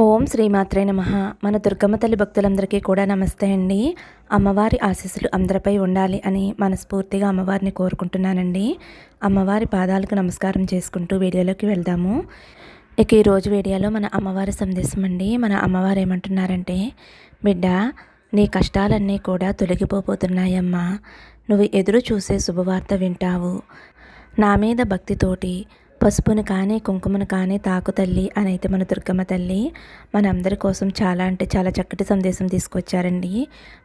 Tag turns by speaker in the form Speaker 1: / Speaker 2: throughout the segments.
Speaker 1: ఓం శ్రీమాత్రే నమః. మన దుర్గమ్మ తల్లి భక్తులందరికీ కూడా నమస్తే అండి. అమ్మవారి ఆశీస్సులు అందరిపై ఉండాలి అని మనస్ఫూర్తిగా అమ్మవారిని కోరుకుంటున్నానండి. అమ్మవారి పాదాలకు నమస్కారం చేసుకుంటూ వీడియోలోకి వెళ్దాము. ఇక ఈరోజు వీడియోలో మన అమ్మవారి సందేశం అండి. మన అమ్మవారు ఏమంటున్నారంటే, బిడ్డ, నీ కష్టాలన్నీ కూడా తొలగిపోతున్నాయమ్మా. నువ్వు ఎదురు చూసే శుభవార్త వింటావు. నా మీద భక్తితోటి పసుపును కానీ కుంకుమను కానీ తాకు తల్లి అని అయితే మన దుర్గమ్మ తల్లి మనందరి కోసం చాలా అంటే చాలా చక్కటి సందేశం తీసుకొచ్చారండి.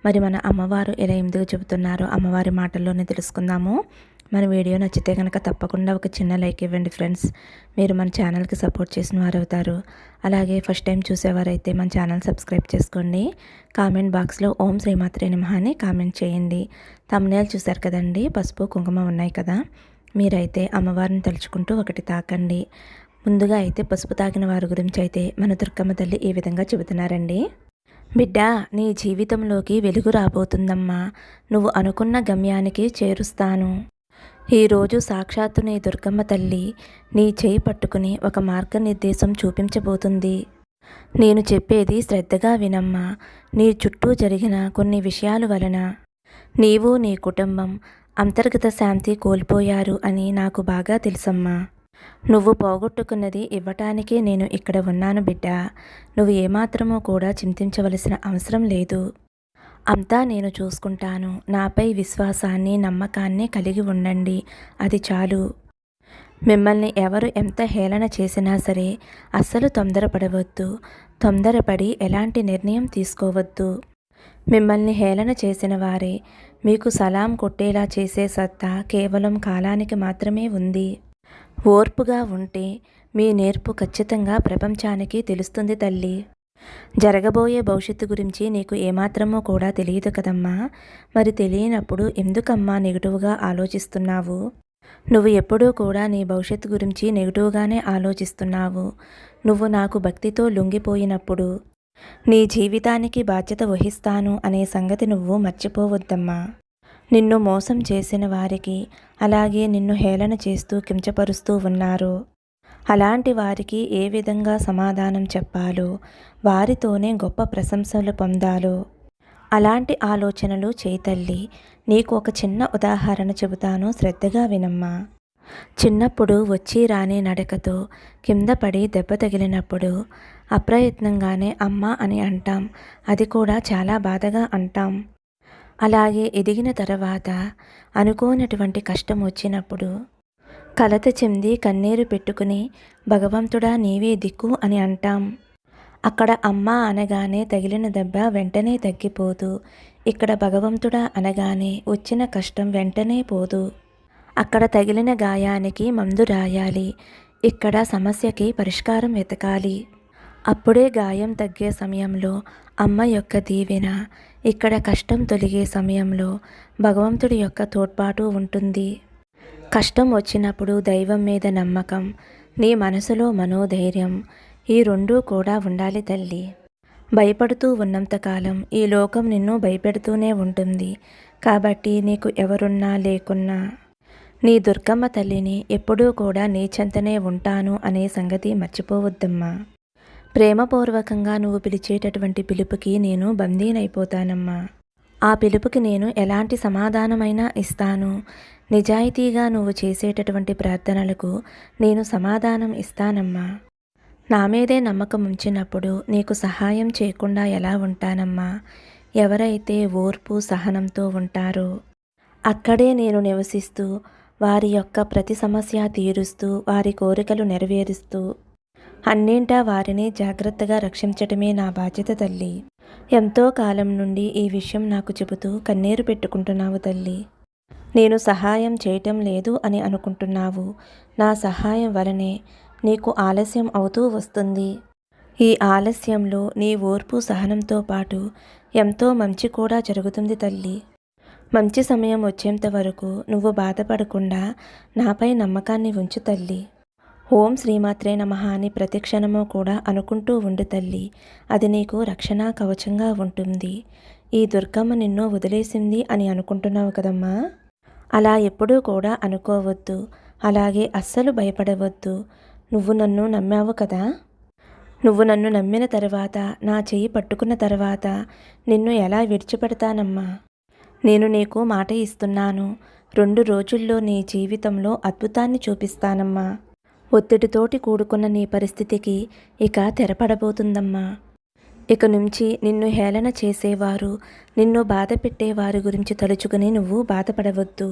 Speaker 1: మరి మన అమ్మవారు ఇలా ఎందుకు చెబుతున్నారో అమ్మవారి మాటల్లోనే తెలుసుకుందాము. మన వీడియో నచ్చితే కనుక తప్పకుండా ఒక చిన్న లైక్ ఇవ్వండి ఫ్రెండ్స్. మీరు మన ఛానల్కి సపోర్ట్ చేసిన వారు అవుతారు. అలాగే ఫస్ట్ టైం చూసేవారైతే మన ఛానల్ సబ్స్క్రైబ్ చేసుకోండి. కామెంట్ బాక్స్లో ఓం శ్రీమాత్రే నమః అని కామెంట్ చేయండి. థంబ్నెయిల్ చూశారు కదండి, పసుపు కుంకుమ ఉన్నాయి కదా, మీరైతే అమ్మవారిని తలుచుకుంటూ ఒకటి తాకండి. ముందుగా అయితే పసుపు తాకిన వారి గురించి అయితే మన దుర్గమ్మ తల్లి ఈ విధంగా చెబుతున్నారండి. బిడ్డ, నీ జీవితంలోకి వెలుగు రాబోతుందమ్మా. నువ్వు అనుకున్న గమ్యానికి చేరుస్తాను. ఈరోజు సాక్షాత్తు నీ దుర్గమ్మ తల్లి నీ చేయి పట్టుకుని ఒక మార్గనిర్దేశం చూపించబోతుంది. నేను చెప్పేది శ్రద్ధగా వినమ్మా. నీ చుట్టూ జరిగిన కొన్ని విషయాల వలన నీవు నీ కుటుంబం అంతర్గత శాంతి కోల్పోయారు అని నాకు బాగా తెలుసమ్మా. నువ్వు పోగొట్టుకున్నది ఇవ్వటానికే నేను ఇక్కడ ఉన్నాను బిడ్డ. నువ్వు ఏమాత్రమూ కూడా చింతించవలసిన అవసరం లేదు. అంతా నేను చూసుకుంటాను. నాపై విశ్వాసాన్ని నమ్మకాన్ని కలిగి ఉండండి, అది చాలు. మిమ్మల్ని ఎవరు ఎంత హేళన చేసినా సరే అస్సలు తొందరపడవద్దు. తొందరపడి ఎలాంటి నిర్ణయం తీసుకోవద్దు. మిమ్మల్ని హేళన చేసిన వారే మీకు సలాం కొట్టేలా చేసే సత్తా కేవలం కాలానికి మాత్రమే ఉంది. ఓర్పుగా ఉంటే మీ నేర్పు ఖచ్చితంగా ప్రపంచానికి తెలుస్తుంది తల్లి. జరగబోయే భవిష్యత్తు గురించి నీకు ఏమాత్రమో కూడా తెలియదు కదమ్మా. మరి తెలియనప్పుడు ఎందుకమ్మా నెగిటివ్గా ఆలోచిస్తున్నావు? నువ్వు ఎప్పుడూ కూడా నీ భవిష్యత్తు గురించి నెగిటివ్గానే ఆలోచిస్తున్నావు. నువ్వు నాకు భక్తితో లొంగిపోయినప్పుడు నీ జీవితానికి బాధ్యత వహిస్తాను అనే సంగతి నువ్వు మర్చిపోవద్దమ్మా. నిన్ను మోసం చేసిన వారికి, అలాగే నిన్ను హేళన చేస్తూ కించపరుస్తూ ఉన్నారు, అలాంటి వారికి ఏ విధంగా సమాధానం చెప్పాలో, వారితోనే గొప్ప ప్రశంసలు పొందాలో అలాంటి ఆలోచనలు చేతల్లి. నీకు ఒక చిన్న ఉదాహరణ చెబుతాను, శ్రద్ధగా వినమ్మా. చిన్నప్పుడు వచ్చి రాని నడకతో కింద పడి దెబ్బ తగిలినప్పుడు అప్రయత్నంగానే అమ్మ అని అంటాం. అది కూడా చాలా బాధగా అంటాం. అలాగే ఎదిగిన తర్వాత అనుకోనటువంటి కష్టం వచ్చినప్పుడు కలత చెంది కన్నీరు పెట్టుకుని భగవంతుడా నీవే దిక్కు అని అంటాం. అక్కడ అమ్మ అనగానే తగిలిన దెబ్బ వెంటనే తగ్గిపోదు. ఇక్కడ భగవంతుడా అనగానే వచ్చిన కష్టం వెంటనే పోదు. అక్కడ తగిలిన గాయానికి మందు రాయాలి. ఇక్కడ సమస్యకి పరిష్కారం వెతకాలి. అప్పుడే గాయం తగ్గే సమయంలో అమ్మ యొక్క దీవెన, ఇక్కడ కష్టం తొలగే సమయంలో భగవంతుడి యొక్క తోడ్పాటు ఉంటుంది. కష్టం వచ్చినప్పుడు దైవం మీద నమ్మకం, నీ మనసులో మనోధైర్యం, ఈ రెండూ కూడా ఉండాలి తల్లి. భయపడుతూ ఉన్నంతకాలం ఈ లోకం నిన్ను భయపెడుతూనే ఉంటుంది. కాబట్టి నీకు ఎవరున్నా లేకున్నా నీ దుర్గమ్మ తల్లిని ఎప్పుడూ కూడా నీ చెంతనే ఉంటాను అనే సంగతి మర్చిపోవద్దమ్మా. ప్రేమపూర్వకంగా నువ్వు పిలిచేటటువంటి పిలుపుకి నేను బందీనైపోతానమ్మా. ఆ పిలుపుకి నేను ఎలాంటి సమాధానమైనా ఇస్తాను. నిజాయితీగా నువ్వు చేసేటటువంటి ప్రార్థనలకు నేను సమాధానం ఇస్తానమ్మా. నా మీదే నమ్మకం ఉంచినప్పుడు నీకు సహాయం చేయకుండా ఎలా ఉంటానమ్మా? ఎవరైతే ఓర్పు సహనంతో ఉంటారో అక్కడే నేను నివసిస్తూ వారి యొక్క ప్రతి సమస్య తీరుస్తూ వారి కోరికలు నెరవేరుస్తూ అన్నింటా వారిని జాగ్రత్తగా రక్షించటమే నా బాధ్యత తల్లి. ఎంతో కాలం నుండి ఈ విషయం నాకు చెబుతూ కన్నీరు పెట్టుకుంటున్నావు తల్లి. నేను సహాయం చేయటం లేదు అని అనుకుంటున్నావు. నా సహాయం వలనే నీకు ఆలస్యం అవుతూ వస్తుంది. ఈ ఆలస్యంలో నీ ఓర్పు సహనంతో పాటు ఎంతో మంచి కూడా జరుగుతుంది తల్లి. మంచి సమయం వచ్చేంత వరకు నువ్వు బాధపడకుండా నాపై నమ్మకాన్ని ఉంచు తల్లి. ఓం శ్రీమాత్రే నమః అని ప్రతిక్షణము కూడా అనుకుంటూ ఉండు తల్లి. అది నీకు రక్షణ కవచంగా ఉంటుంది. ఈ దుర్గమ్మ నిన్ను వదిలేసింది అని అనుకుంటున్నావు కదమ్మా. అలా ఎప్పుడూ కూడా అనుకోవద్దు. అలాగే అస్సలు భయపడవద్దు. నువ్వు నన్ను నమ్మావు కదా. నువ్వు నన్ను నమ్మిన తర్వాత, నా చెయ్యి పట్టుకున్న తర్వాత నిన్ను ఎలా విడిచిపెడతానమ్మా? నేను నీకు మాట ఇస్తున్నాను. 2 రోజుల్లో నీ జీవితంలో అద్భుతాన్ని చూపిస్తానమ్మా. ఒత్తిడితోటి కూడుకున్న నీ పరిస్థితికి ఇక తెరపడబోతుందమ్మా. ఇక నుంచి నిన్ను హేళన చేసేవారు, నిన్ను బాధ పెట్టేవారి గురించి తలుచుకుని నువ్వు బాధపడవద్దు.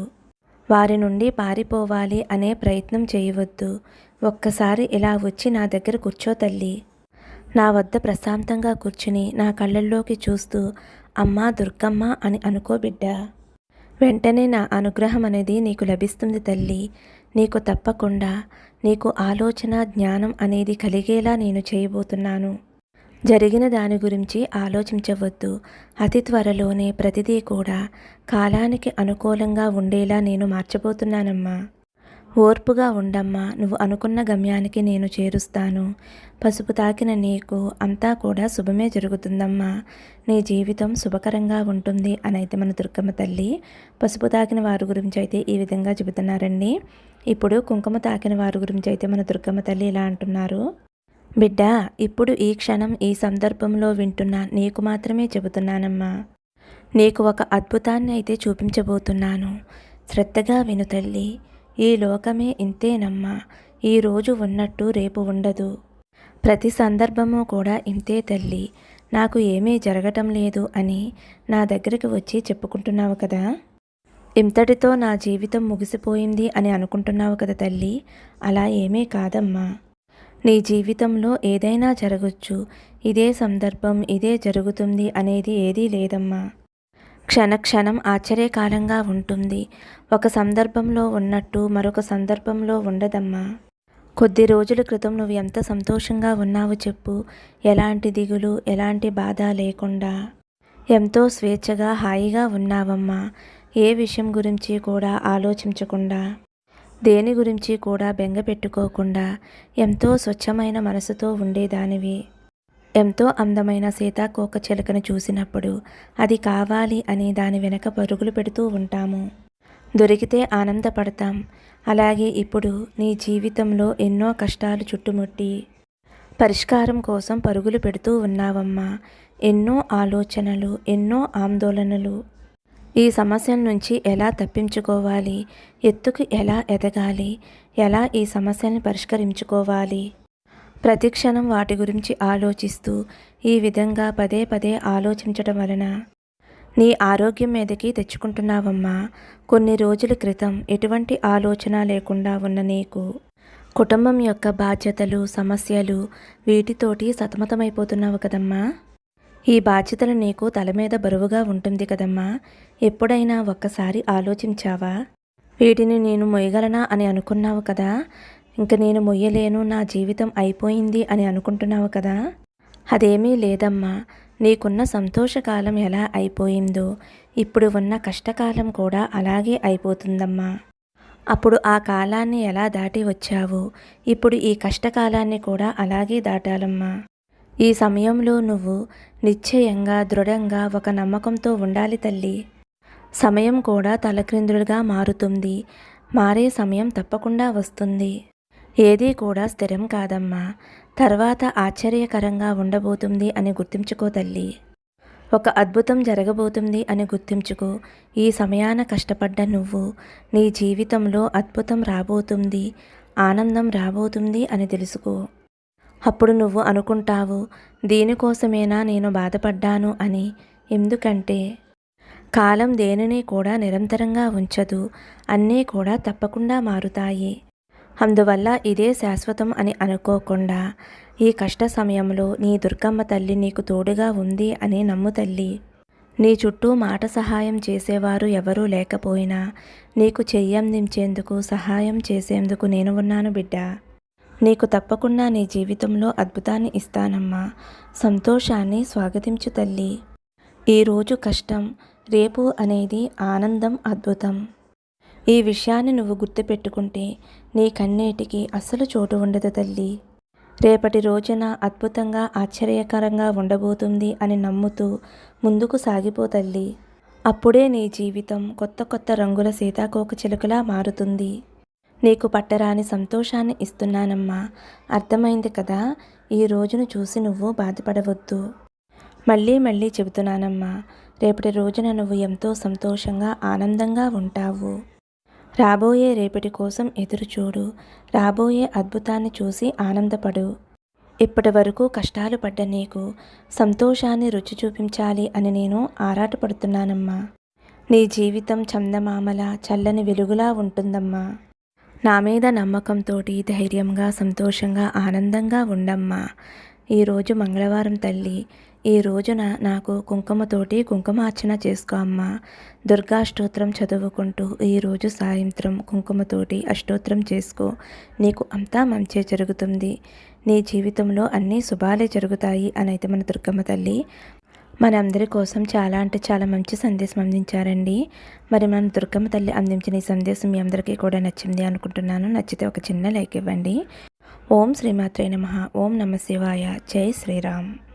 Speaker 1: వారి నుండి పారిపోవాలి అనే ప్రయత్నం చేయవద్దు. ఒక్కసారి ఇలా వచ్చి నా దగ్గర కూర్చో తల్లి. నా వద్ద ప్రశాంతంగా కూర్చుని నా కళ్ళల్లోకి చూస్తూ అమ్మా దుర్గమ్మ అని అనుకో బిడ్డా. వెంటనే నా అనుగ్రహం అనేది నీకు లభిస్తుంది తల్లి. నీకు తప్పకుండా నీకు ఆలోచన జ్ఞానం అనేది కలిగేలా నేను చేయబోతున్నాను. జరిగిన దాని గురించి ఆలోచించవద్దు. అతి త్వరలోనే ప్రతిదీ కూడా కాలానికి అనుకూలంగా ఉండేలా నేను మార్చబోతున్నానమ్మా. ఓర్పుగా ఉండమ్మా. నువ్వు అనుకున్న గమ్యానికి నేను చేరుస్తాను. పసుపు తాకిన నీకు అంతా కూడా శుభమే జరుగుతుందమ్మా. నీ జీవితం శుభకరంగా ఉంటుంది అని అయితే మన దుర్గమ్మ తల్లి పసుపు తాకిన వారి గురించి అయితే ఈ విధంగా చెబుతున్నారండి. ఇప్పుడు కుంకుమ తాకిన వారి గురించి అయితే మన దుర్గమ్మ తల్లి ఇలా అంటున్నారు. బిడ్డ, ఇప్పుడు ఈ క్షణం ఈ సందర్భంలో వింటున్నా నీకు మాత్రమే చెబుతున్నానమ్మా. నీకు ఒక అద్భుతాన్ని అయితే చూపించబోతున్నాను. శ్రద్ధగా విను తల్లి. ఈ లోకమే ఇంతేనమ్మా. ఈరోజు ఉన్నట్టు రేపు ఉండదు. ప్రతి సందర్భము కూడా ఇంతే తల్లి. నాకు ఏమీ జరగటం లేదు అని నా దగ్గరికి వచ్చి చెప్పుకుంటున్నావు కదా. ఇంతటితో నా జీవితం ముగిసిపోయింది అని అనుకుంటున్నావు కదా తల్లి. అలా ఏమీ కాదమ్మా. నీ జీవితంలో ఏదైనా జరగచ్చు. ఇదే సందర్భం, ఇదే జరుగుతుంది అనేది ఏదీ లేదమ్మా. క్షణక్షణం ఆశ్చర్యకాలంగా ఉంటుంది. ఒక సందర్భంలో ఉన్నట్టు మరొక సందర్భంలో ఉండదమ్మా. కొద్ది రోజుల క్రితం నువ్వు ఎంత సంతోషంగా ఉన్నావు చెప్పు. ఎలాంటి దిగులు, ఎలాంటి బాధ లేకుండా ఎంతో స్వేచ్ఛగా హాయిగా ఉన్నావమ్మా. ఏ విషయం గురించి కూడా ఆలోచించకుండా, దేని గురించి కూడా బెంగ పెట్టుకోకుండా ఎంతో స్వచ్ఛమైన మనసుతో ఉండేదానివి. ఎంతో అందమైన సీతాకోక చిలుకను చూసినప్పుడు అది కావాలి అని దాని వెనక పరుగులు పెడుతూ ఉంటాము. దొరికితే ఆనందపడతాం. అలాగే ఇప్పుడు నీ జీవితంలో ఎన్నో కష్టాలు చుట్టుముట్టి పరిష్కారం కోసం పరుగులు పెడుతూ ఉన్నావమ్మా. ఎన్నో ఆలోచనలు, ఎన్నో ఆందోళనలు. ఈ సమస్యల నుంచి ఎలా తప్పించుకోవాలి, ఎత్తుకు ఎలా ఎదగాలి, ఎలా ఈ సమస్యల్ని పరిష్కరించుకోవాలి, ప్రతి క్షణం వాటి గురించి ఆలోచిస్తూ ఈ విధంగా పదే పదే ఆలోచించడం వలన నీ ఆరోగ్యం మీదకి తెచ్చుకుంటున్నావమ్మా. కొన్ని రోజుల క్రితం ఎటువంటి ఆలోచన లేకుండా ఉన్న నీకు కుటుంబం యొక్క బాధ్యతలు, సమస్యలు, వీటితోటి సతమతమైపోతున్నావు కదమ్మా. ఈ బాధ్యతలు నీకు తల మీద బరువుగా ఉంటుంది కదమ్మా. ఎప్పుడైనా ఒక్కసారి ఆలోచించావా? వీటిని నేను మొయ్యగలనా అని అనుకున్నావు కదా. ఇంక నేను మొయ్యలేను, నా జీవితం అయిపోయింది అని అనుకుంటున్నావు కదా. అదేమీ లేదమ్మా. నీకున్న సంతోషకాలం ఎలా అయిపోయిందో ఇప్పుడు ఉన్న కష్టకాలం కూడా అలాగే అయిపోతుందమ్మా. అప్పుడు ఆ కాలాన్ని ఎలా దాటి వచ్చావో ఇప్పుడు ఈ కష్టకాలాన్ని కూడా అలాగే దాటాలమ్మా. ఈ సమయంలో నువ్వు నిశ్చయంగా, దృఢంగా ఒక నమ్మకంతో ఉండాలి తల్లి. సమయం కూడా తలక్రిందులుగా మారుతుంది. మారే సమయం తప్పకుండా వస్తుంది. ఏదీ కూడా స్థిరం కాదమ్మా. తర్వాత ఆశ్చర్యకరంగా ఉండబోతుంది అని గుర్తుంచుకో తల్లి. ఒక అద్భుతం జరగబోతుంది అని గుర్తుంచుకో. ఈ సమయాన కష్టపడ్డ నువ్వు నీ జీవితంలో అద్భుతం రాబోతుంది, ఆనందం రాబోతుంది అని తెలుసుకో. అప్పుడు నువ్వు అనుకుంటావు, దీనికోసమేనా నేను బాధపడ్డాను అని. ఎందుకంటే కాలం దేనిని కూడా నిరంతరంగా ఉంచదు. అన్నీ కూడా తప్పకుండా మారుతాయి. అందువల్ల ఇదే శాశ్వతం అని అనుకోకుండా ఈ కష్ట సమయంలో నీ దుర్గమ్మ తల్లి నీకు తోడుగా ఉంది అని నమ్ము తల్లి. నీ చుట్టూ మాట సహాయం చేసేవారు ఎవరూ లేకపోయినా నీకు చెయ్యందించేందుకు, సహాయం చేసేందుకు నేను ఉన్నాను బిడ్డ. నీకు తప్పకుండా నీ జీవితంలో అద్భుతాన్ని ఇస్తానమ్మా. సంతోషాన్ని స్వాగతించు తల్లి. ఈరోజు కష్టం, రేపు అనేది ఆనందం, అద్భుతం. ఈ విషయాన్ని నువ్వు గుర్తుపెట్టుకుంటే నీ కన్నీటికి అస్సలు చోటు ఉండదు తల్లి. రేపటి రోజున అద్భుతంగా, ఆశ్చర్యకరంగా ఉండబోతుంది అని నమ్ముతూ ముందుకు సాగిపో తల్లి. అప్పుడే నీ జీవితం కొత్త కొత్త రంగుల సీతాకోక చిలుకలా మారుతుంది. నీకు పట్టరాని సంతోషాన్ని ఇస్తున్నానమ్మా. అర్థమైంది కదా. ఈ రోజును చూసి నువ్వు బాధపడవద్దు. మళ్ళీ మళ్ళీ చెబుతున్నానమ్మా, రేపటి రోజున నువ్వు ఎంతో సంతోషంగా ఆనందంగా ఉంటావు. రాబోయే రేపటి కోసం ఎదురుచూడు. రాబోయే అద్భుతాన్ని చూసి ఆనందపడు. ఇప్పటి వరకు కష్టాలు పడ్డ నీకు సంతోషాన్ని రుచి చూపించాలి అని నేను ఆరాటపడుతున్నానమ్మా. నీ జీవితం చందమామల చల్లని వెలుగులా ఉంటుందమ్మా. నా మీద నమ్మకంతోటి ధైర్యంగా సంతోషంగా ఆనందంగా ఉండమ్మా. ఈరోజు మంగళవారం తల్లి, ఈ రోజున నాకు కుంకుమతోటి కుంకుమార్చన చేసుకో అమ్మా. దుర్గా అష్టోత్తరం చదువుకుంటూ ఈరోజు సాయంత్రం కుంకుమతోటి అష్టోత్తరం చేసుకో. నీకు అంతా మంచే జరుగుతుంది. నీ జీవితంలో అన్నీ శుభాలే జరుగుతాయి అని అయితే మన దుర్గమ్మ తల్లి మనందరి కోసం చాలా అంటే చాలా మంచి సందేశం అందించారండి. మరి మన దుర్గమ్మ తల్లి అందించిన ఈ సందేశం మీ అందరికీ కూడా నచ్చింది అనుకుంటున్నాను. నచ్చితే ఒక చిన్న లైక్ ఇవ్వండి. ఓం శ్రీమాత్రే నమః. ఓం నమ శివాయ. జై శ్రీరామ్.